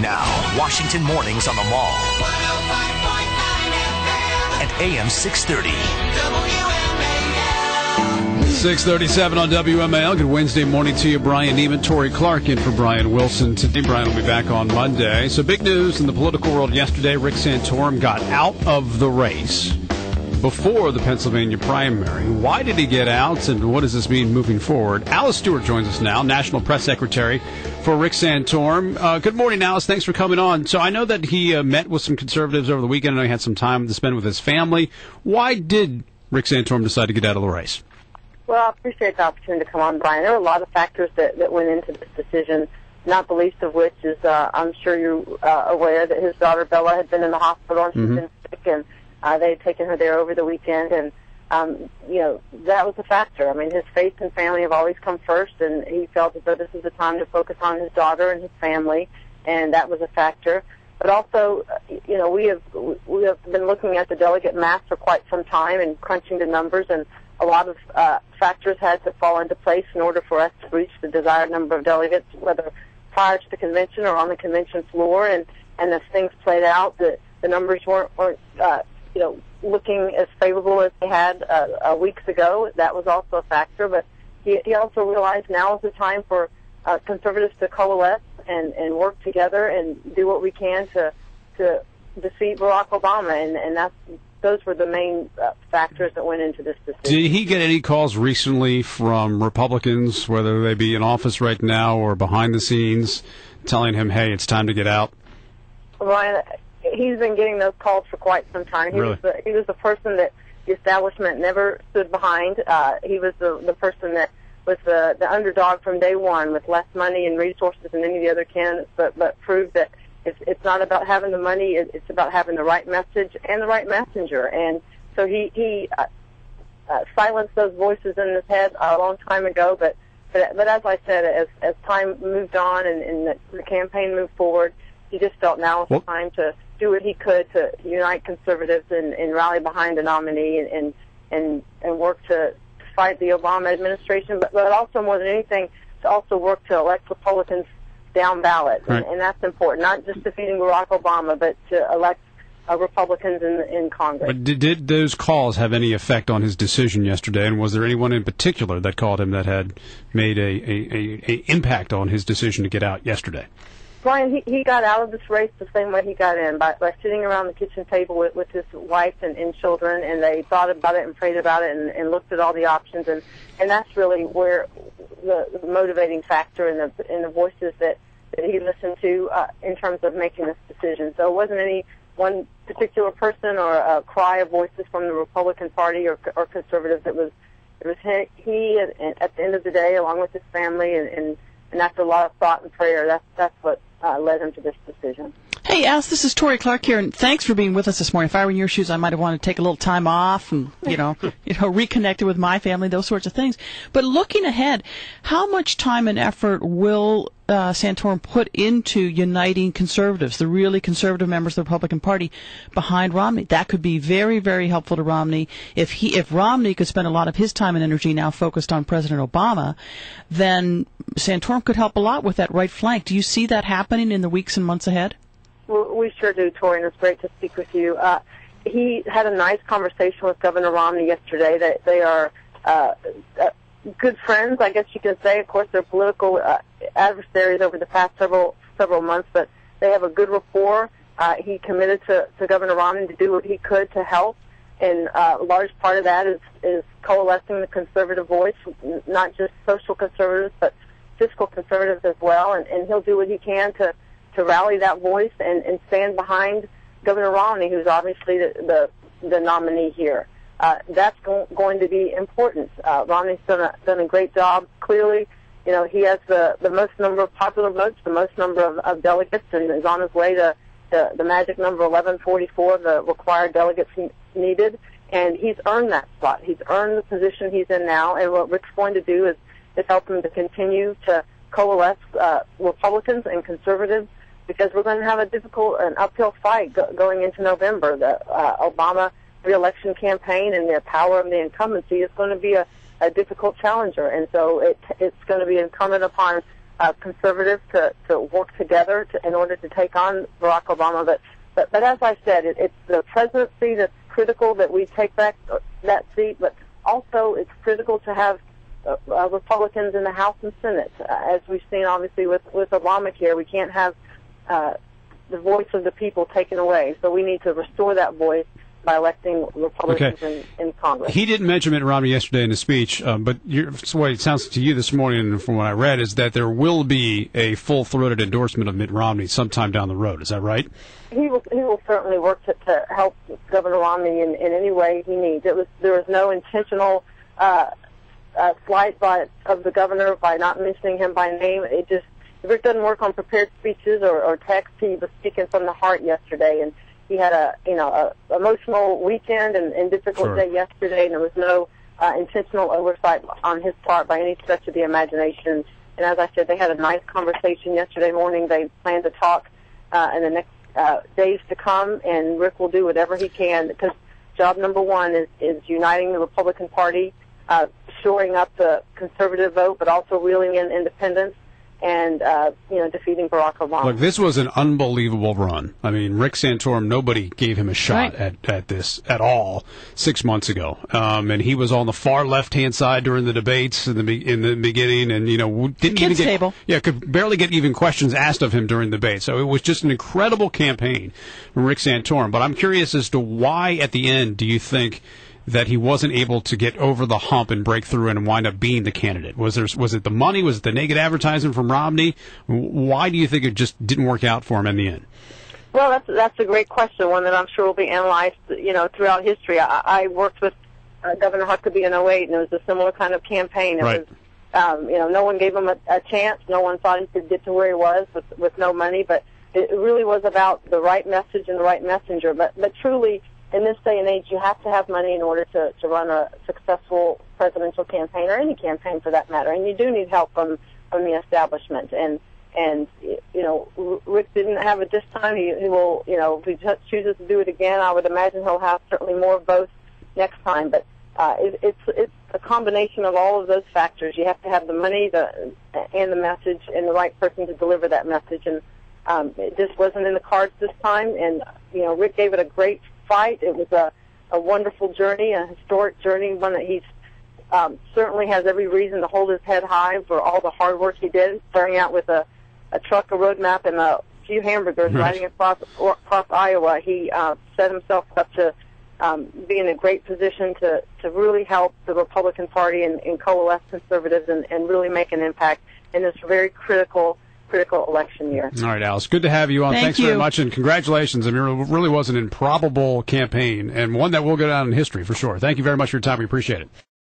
Now, Washington Mornings on the Mall. And AM 630. WMAL. 6:37 on WMAL. Good Wednesday morning to you. Brian Neiman, Tori Clark in for Brian Wilson. Today, Brian will be back on Monday. So big news in the political world yesterday. Rick Santorum got out of the race before the Pennsylvania primary. Why did he get out, and what does this mean moving forward? Alice Stewart joins us now, National Press Secretary for Rick Santorum. Good morning, Alice. Thanks for coming on. So I know that he met with some conservatives over the weekend. I know he had some time to spend with his family. Why did Rick Santorum decide to get out of the race? Well, I appreciate the opportunity to come on, Brian. There were a lot of factors that went into this decision, not the least of which is I'm sure you're aware that his daughter Bella had been in the hospital and she's been sick, and they had taken her there over the weekend, and that was a factor. I mean, his faith and family have always come first, and he felt as though this was the time to focus on his daughter and his family, and that was a factor. But also, we have been looking at the delegate mass for quite some time and crunching the numbers, and a lot of factors had to fall into place in order for us to reach the desired number of delegates, whether prior to the convention or on the convention floor. And as things played out, the numbers weren't looking as favorable as they had weeks ago. That was also a factor. But he also realized now is the time for conservatives to coalesce and work together and do what we can to defeat Barack Obama. And those were the main factors that went into this decision. Did he get any calls recently from Republicans, whether they be in office right now or behind the scenes, telling him, hey, it's time to get out? Ryan, he's been getting those calls for quite some time. He was the person that the establishment never stood behind. He was the person that was the underdog from day one, with less money and resources than any of the other candidates, but proved that it's not about having the money, it's about having the right message and the right messenger. And so he silenced those voices in his head a long time ago, but as I said, as time moved on and the campaign moved forward, he just felt now was the time to do what he could to unite conservatives and rally behind the nominee and work to fight the Obama administration, but also more than anything to also work to elect Republicans down ballot. Right. And that's important, not just defeating Barack Obama, but to elect Republicans in Congress. But did those calls have any effect on his decision yesterday, and was there anyone in particular that called him that had made a impact on his decision to get out yesterday? Brian, he got out of this race the same way he got in, by sitting around the kitchen table with his wife and children, and they thought about it and prayed about it and looked at all the options, and that's really where the motivating factor in the voices that he listened to in terms of making this decision. So it wasn't any one particular person or a cry of voices from the Republican Party or conservatives. It was he at the end of the day, along with his family, and after a lot of thought and prayer, that's what led him to this decision. Hey, Alice, this is Tori Clark here, and thanks for being with us this morning. If I were in your shoes, I might have wanted to take a little time off and, reconnected with my family, those sorts of things. But looking ahead, how much time and effort will Santorum put into uniting conservatives, the really conservative members of the Republican Party, behind Romney? That could be very, very helpful to Romney. If Romney could spend a lot of his time and energy now focused on President Obama, then Santorum could help a lot with that right flank. Do you see that happening in the weeks and months ahead? Well, we sure do, Tori, and it's great to speak with you. He had a nice conversation with Governor Romney yesterday. They are good friends, I guess you can say. Of course, they're political adversaries over the past several months, but they have a good rapport. He committed to Governor Romney to do what he could to help, and a large part of that is coalescing the conservative voice, not just social conservatives, but fiscal conservatives as well, and he'll do what he can to rally that voice and stand behind Governor Romney, who's obviously the nominee here. That's going to be important. Romney's done a great job. Clearly, he has the most number of popular votes, the most number of delegates, and is on his way to the magic number 1144, the required delegates needed. And he's earned that spot. He's earned the position he's in now. And what Rick's going to do is help him to continue to coalesce Republicans and conservatives, because we're going to have an uphill fight going into November. The Obama re-election campaign and the power of the incumbency is going to be a difficult challenger, and so it's going to be incumbent upon conservatives to work together in order to take on Barack Obama. But as I said, it's the presidency that's critical that we take back that seat, but also it's critical to have Republicans in the House and Senate. As we've seen, obviously, with Obamacare, we can't have the voice of the people taken away. So we need to restore that voice by electing Republicans in Congress. He didn't mention Mitt Romney yesterday in his speech, but the way it sounds to you this morning, and from what I read, is that there will be a full-throated endorsement of Mitt Romney sometime down the road. Is that right? He will certainly work to help Governor Romney in any way he needs. There was no intentional slight of the governor by not mentioning him by name. Rick doesn't work on prepared speeches or text. He was speaking from the heart yesterday, and he had a emotional weekend and difficult day yesterday, and there was no intentional oversight on his part by any stretch of the imagination. And as I said, they had a nice conversation yesterday morning. They plan to talk in the next days to come, and Rick will do whatever he can, because job number one is uniting the Republican Party, shoring up the conservative vote, but also reeling in independents, and defeating Barack Obama. Look, this was an unbelievable run. I mean, Rick Santorum, nobody gave him a shot at this at all 6 months ago, and he was on the far left-hand side during the debates in the beginning, and didn't even get could barely get even questions asked of him during the debate. So it was just an incredible campaign from Rick Santorum. But I'm curious as to why at the end do you think that he wasn't able to get over the hump and break through and wind up being the candidate? Was it the money? Was it the naked advertising from Romney? Why do you think it just didn't work out for him in the end? Well, that's a great question, one that I'm sure will be analyzed, throughout history. I worked with Governor Huckabee in 2008, and it was a similar kind of campaign. It was, no one gave him a chance. No one thought he could get to where he was with no money, but it really was about the right message and the right messenger. But truly, in this day and age, you have to have money in order to run a successful presidential campaign, or any campaign for that matter. And you do need help from the establishment. And Rick didn't have it this time. He will, if he chooses to do it again, I would imagine he'll have certainly more of both next time. But it's a combination of all of those factors. You have to have the money, and the message, and the right person to deliver that message. And it just wasn't in the cards this time. And Rick gave it a great fight. It was a wonderful journey, a historic journey, one that he's certainly has every reason to hold his head high for all the hard work he did, starting out with a truck, a roadmap, and a few hamburgers riding across Iowa. He set himself up to be in a great position to really help the Republican Party and coalesce conservatives and really make an impact in this very critical election year. All right, Alice, good to have you on. Thanks very much, and congratulations. I mean, it really was an improbable campaign, and one that will go down in history for sure. Thank you very much for your time. We appreciate it.